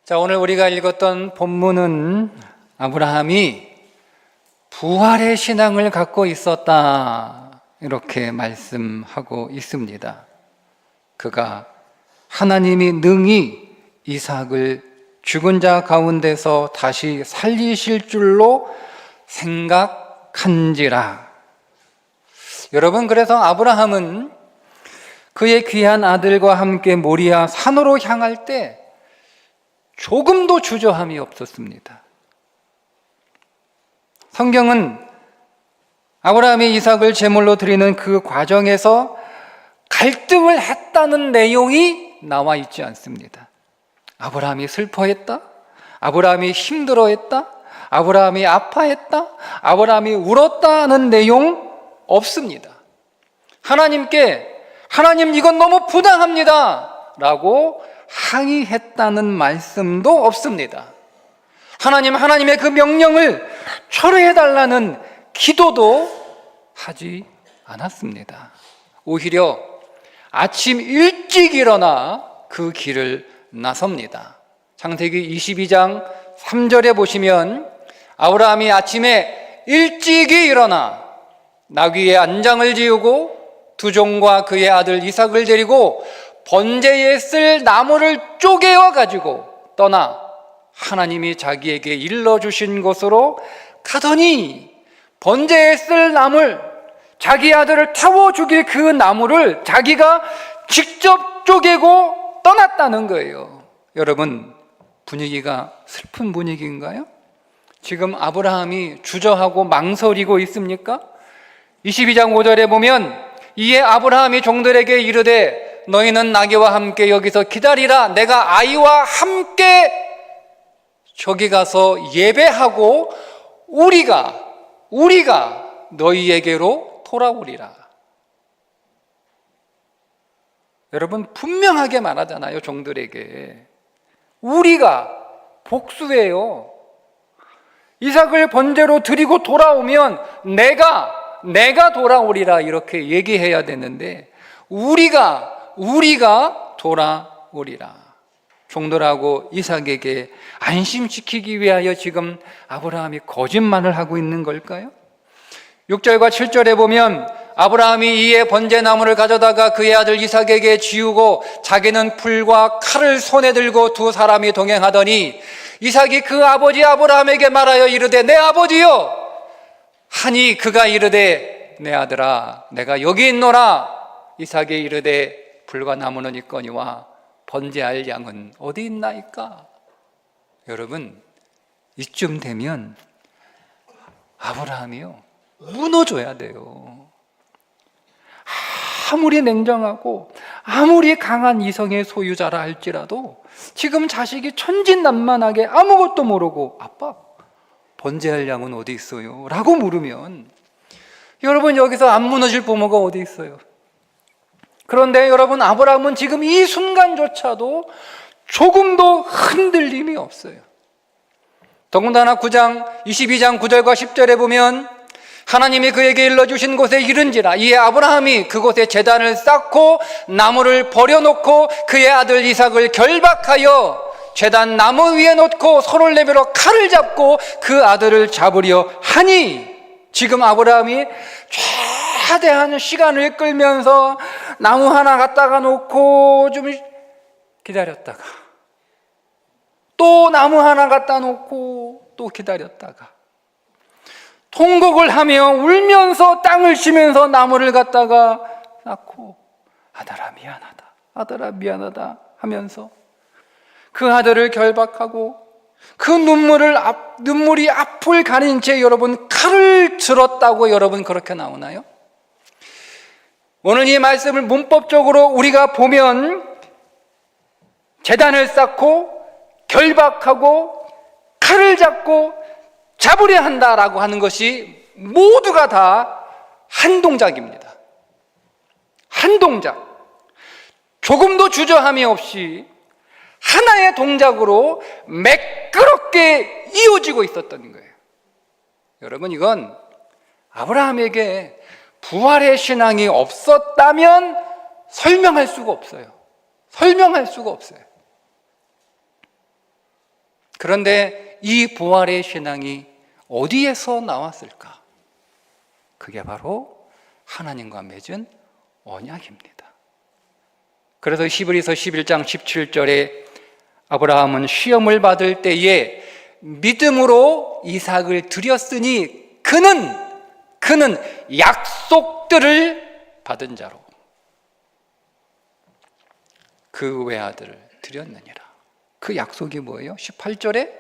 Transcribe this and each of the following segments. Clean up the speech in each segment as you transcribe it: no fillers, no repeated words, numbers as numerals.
자, 오늘 우리가 읽었던 본문은 아브라함이 부활의 신앙을 갖고 있었다, 이렇게 말씀하고 있습니다. 그가 하나님이 능히 이삭을 죽은 자 가운데서 다시 살리실 줄로 생각한지라. 여러분, 그래서 아브라함은 그의 귀한 아들과 함께 모리아 산으로 향할 때 조금도 주저함이 없었습니다. 성경은 아브라함이 이삭을 제물로 드리는 그 과정에서 갈등을 했다는 내용이 나와 있지 않습니다. 아브라함이 슬퍼했다? 아브라함이 힘들어했다? 아브라함이 아파했다? 아브라함이 울었다는 내용 없습니다. 하나님 이건 너무 부당합니다 라고 항의했다는 말씀도 없습니다. 하나님의 그 명령을 철회해달라는 기도도 하지 않았습니다. 오히려 아침 일찍 일어나 그 길을 나섭니다. 창세기 22장 3절에 보시면 아브라함이 아침에 일찍이 일어나 나귀의 안장을 지우고 두 종과 그의 아들 이삭을 데리고 번제에 쓸 나무를 쪼개어 가지고 떠나 하나님이 자기에게 일러주신 곳으로 가더니 번제에 쓸 나무를, 자기 아들을 태워 죽일 그 나무를 자기가 직접 쪼개고 떠났다는 거예요. 여러분, 분위기가 슬픈 분위기인가요? 지금 아브라함이 주저하고 망설이고 있습니까? 22장 5절에 보면 이에 아브라함이 종들에게 이르되 너희는 나귀와 함께 여기서 기다리라. 내가 아이와 함께 저기 가서 예배하고 우리가 너희에게로 돌아오리라. 여러분, 분명하게 말하잖아요. 종들에게 우리가 복수예요. 이삭을 번제로 드리고 돌아오면 내가 돌아오리라 이렇게 얘기해야 되는데 우리가 돌아오리라. 종들하고 이삭에게 안심시키기 위하여 지금 아브라함이 거짓말을 하고 있는 걸까요? 6절과 7절에 보면 아브라함이 이에 번제나무를 가져다가 그의 아들 이삭에게 지우고 자기는 풀과 칼을 손에 들고 두 사람이 동행하더니 이삭이 그 아버지 아브라함에게 말하여 이르되 내 아버지여 하니 그가 이르되 내 아들아 내가 여기 있노라. 이삭이 이르되 불과 나무는 있거니와 번제할 양은 어디 있나이까? 여러분, 이쯤 되면 아브라함이요 무너져야 돼요. 아무리 냉정하고 아무리 강한 이성의 소유자라 할지라도 지금 자식이 천진난만하게 아무것도 모르고 아빠 번제할 양은 어디 있어요? 라고 물으면 여러분, 여기서 안 무너질 부모가 어디 있어요? 그런데 여러분, 아브라함은 지금 이 순간조차도 조금도 흔들림이 없어요. 더군다나 22장 9절과 10절에 보면 하나님이 그에게 일러주신 곳에 이른지라. 이에 아브라함이 그곳에 제단을 쌓고 나무를 버려놓고 그의 아들 이삭을 결박하여 제단 나무 위에 놓고 손을 내밀어 칼을 잡고 그 아들을 잡으려 하니, 지금 아브라함이 최대한 시간을 끌면서 나무 하나 갖다가 놓고 좀 기다렸다가 또 나무 하나 갖다 놓고 또 기다렸다가 통곡을 하며 울면서 땅을 치면서 나무를 갖다가 쌓고 아들아 미안하다 하면서 그 아들을 결박하고 그 눈물이 앞을 가린 채 여러분 칼을 들었다고 여러분 그렇게 나오나요? 오늘 이 말씀을 문법적으로 우리가 보면 제단을 쌓고 결박하고 칼을 잡고 잡으려 한다라고 하는 것이 모두가 다 한 동작입니다. 한 동작. 조금도 주저함이 없이 하나의 동작으로 매끄럽게 이어지고 있었던 거예요. 여러분, 이건 아브라함에게 부활의 신앙이 없었다면 설명할 수가 없어요. 그런데 이 부활의 신앙이 어디에서 나왔을까? 그게 바로 하나님과 맺은 언약입니다. 그래서 히브리서 11장 17절에 아브라함은 시험을 받을 때에 믿음으로 이삭을 드렸으니 그는 약속들을 받은 자로 그 외아들을 드렸느니라. 그 약속이 뭐예요? 18절에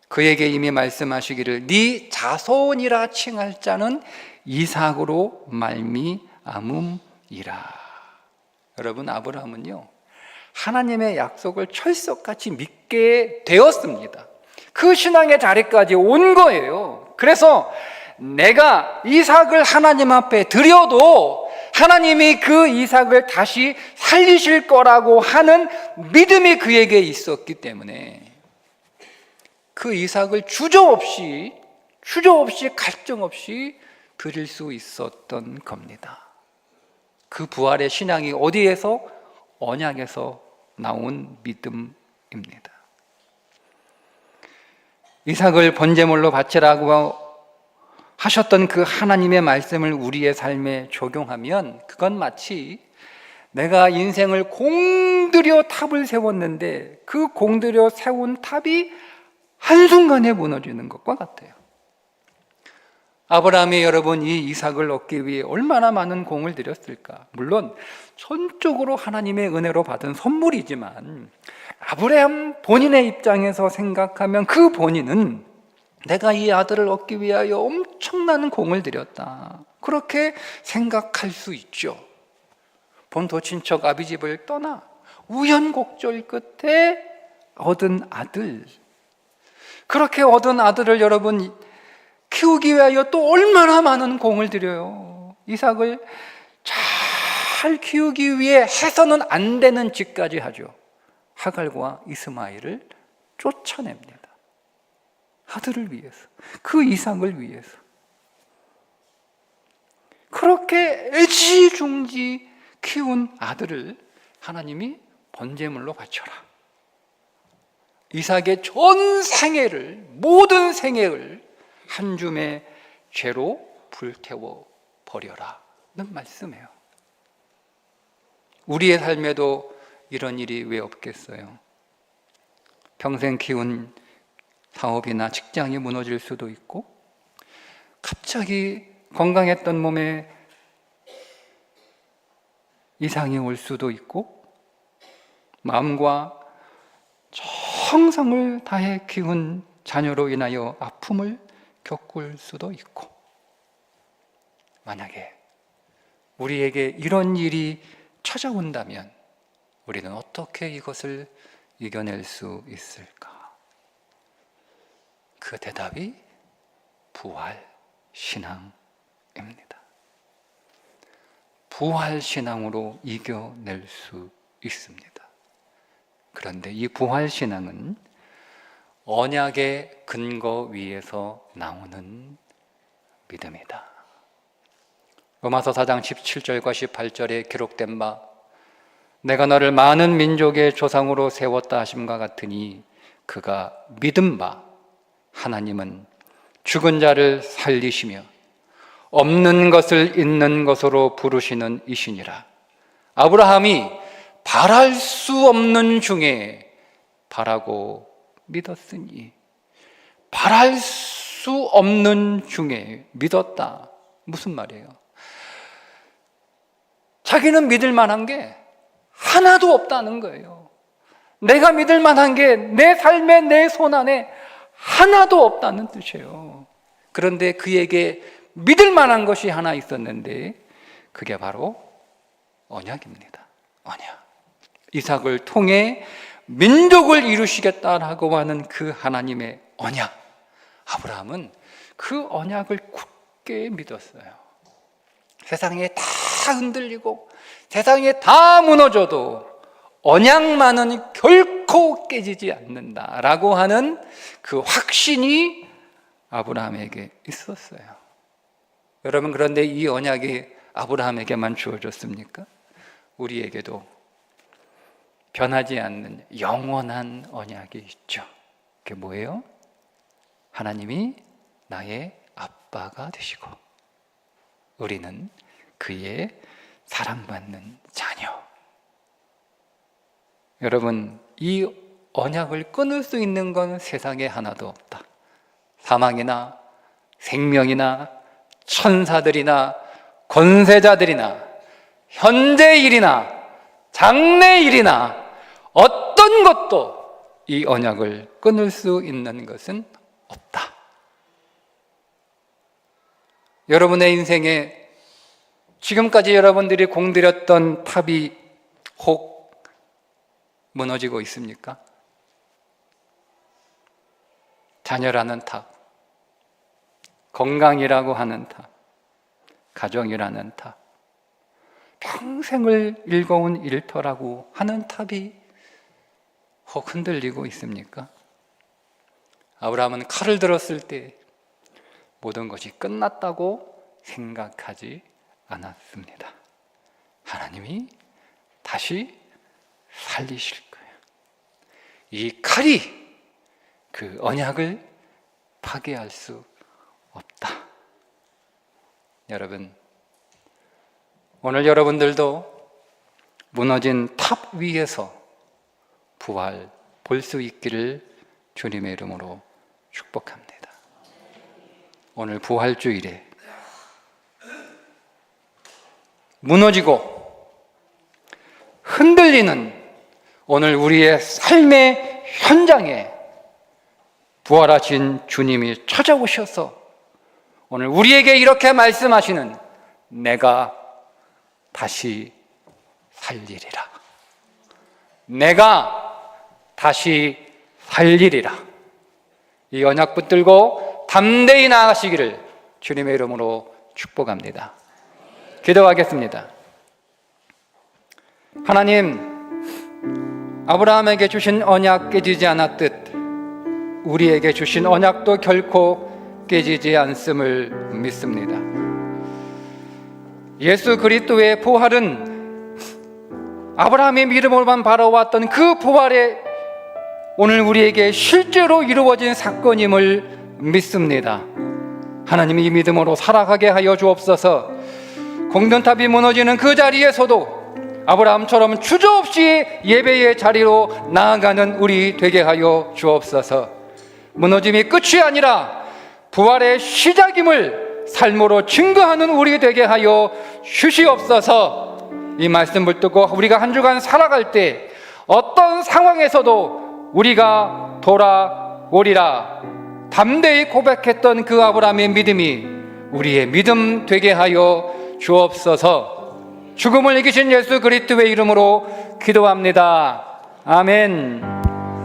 그에게 이미 말씀하시기를 네 자손이라 칭할 자는 이삭으로 말미암음이라. 여러분, 아브라함은요 하나님의 약속을 철석같이 믿게 되었습니다. 그 신앙의 자리까지 온 거예요. 그래서 내가 이삭을 하나님 앞에 드려도 하나님이 그 이삭을 다시 살리실 거라고 하는 믿음이 그에게 있었기 때문에 그 이삭을 주저없이 갈증 없이 드릴 수 있었던 겁니다. 그 부활의 신앙이 어디에서? 언약에서 나온 믿음입니다. 이삭을 번제물로 바치라고 하셨던 그 하나님의 말씀을 우리의 삶에 적용하면 그건 마치 내가 인생을 공들여 탑을 세웠는데 그 공들여 세운 탑이 한순간에 무너지는 것과 같아요. 아브라함이 여러분 이 이삭을 얻기 위해 얼마나 많은 공을 들였을까? 물론 전적으로 하나님의 은혜로 받은 선물이지만 아브라함 본인의 입장에서 생각하면 그 본인은 내가 이 아들을 얻기 위하여 엄청난 공을 들였다, 그렇게 생각할 수 있죠. 본토 친척 아비집을 떠나 우연곡절 끝에 얻은 아들, 그렇게 얻은 아들을 여러분 키우기 위하여 또 얼마나 많은 공을 들여요. 이삭을 잘 키우기 위해 해서는 안 되는 짓까지 하죠. 하갈과 이스마엘을 쫓아냅니다. 아들을 위해서, 그 이삭을 위해서. 그렇게 애지중지 키운 아들을 하나님이 번제물로 바쳐라. 이삭의 전 생애를, 모든 생애를 한 줌의 죄로 불태워 버려라는 말씀이에요. 우리의 삶에도 이런 일이 왜 없겠어요? 평생 키운 사업이나 직장이 무너질 수도 있고, 갑자기 건강했던 몸에 이상이 올 수도 있고, 마음과 정성을 다해 키운 자녀로 인하여 아픔을 겪을 수도 있고, 만약에 우리에게 이런 일이 찾아온다면 우리는 어떻게 이것을 이겨낼 수 있을까? 그 대답이 부활 신앙입니다. 부활 신앙으로 이겨낼 수 있습니다. 그런데 이 부활 신앙은 언약의 근거 위에서 나오는 믿음이다. 로마서 4장 17절과 18절에 기록된 바 내가 너를 많은 민족의 조상으로 세웠다 하심과 같으니 그가 믿은 바 하나님은 죽은 자를 살리시며 없는 것을 있는 것으로 부르시는 이시니라. 아브라함이 바랄 수 없는 중에 바라고 믿었으니, 바랄 수 없는 중에 믿었다. 무슨 말이에요? 자기는 믿을 만한 게 하나도 없다는 거예요. 내가 믿을 만한 게 내 삶에, 내 손 안에 하나도 없다는 뜻이에요. 그런데 그에게 믿을 만한 것이 하나 있었는데 그게 바로 언약입니다. 언약. 이삭을 통해 민족을 이루시겠다라고 하는 그 하나님의 언약. 아브라함은 그 언약을 굳게 믿었어요. 세상에 다 흔들리고 세상에 다 무너져도 언약만은 결코 깨지지 않는다라고 하는 그 확신이 아브라함에게 있었어요. 여러분, 그런데 이 언약이 아브라함에게만 주어졌습니까? 우리에게도 변하지 않는 영원한 언약이 있죠. 그게 뭐예요? 하나님이 나의 아빠가 되시고 우리는 그의 사랑받는 자녀. 여러분, 이 언약을 끊을 수 있는 건 세상에 하나도 없다. 사망이나 생명이나 천사들이나 권세자들이나 현재 일이나 장래 일이나 어떤 것도 이 언약을 끊을 수 있는 것은 없다. 여러분의 인생에 지금까지 여러분들이 공들였던 탑이 혹 무너지고 있습니까? 자녀라는 탑, 건강이라고 하는 탑, 가정이라는 탑, 평생을 일궈온 일터라고 하는 탑이 혹 흔들리고 있습니까? 아브라함은 칼을 들었을 때 모든 것이 끝났다고 생각하지 않았습니다. 하나님이 다시 살리실 거예요. 이 칼이 그 언약을 파괴할 수 없다. 여러분, 오늘 여러분들도 무너진 탑 위에서 부활 볼 수 있기를 주님의 이름으로 축복합니다. 오늘 부활주일에 무너지고 흔들리는 오늘 우리의 삶의 현장에 부활하신 주님이 찾아오셔서 오늘 우리에게 이렇게 말씀하시는 내가 다시 살리리라. 내가 다시 살리리라. 이 언약 붙들고 담대히 나아가시기를 주님의 이름으로 축복합니다. 기도하겠습니다. 하나님, 아브라함에게 주신 언약 깨지지 않았듯 우리에게 주신 언약도 결코 깨지지 않음을 믿습니다. 예수 그리스도의 부활은 아브라함의 믿음으로만 바라왔던 그 부활에 오늘 우리에게 실제로 이루어진 사건임을 믿습니다. 하나님, 이 믿음으로 살아가게 하여 주옵소서. 공든탑이 무너지는 그 자리에서도 아브라함처럼 주저없이 예배의 자리로 나아가는 우리 되게 하여 주옵소서. 무너짐이 끝이 아니라 부활의 시작임을 삶으로 증거하는 우리 되게 하여 주시옵소서. 이 말씀 붙들고 우리가 한 주간 살아갈 때 어떤 상황에서도 우리가 돌아오리라 담대히 고백했던 그 아브라함의 믿음이 우리의 믿음 되게 하여 주옵소서. 죽음을 이기신 예수 그리스도의 이름으로 기도합니다. 아멘.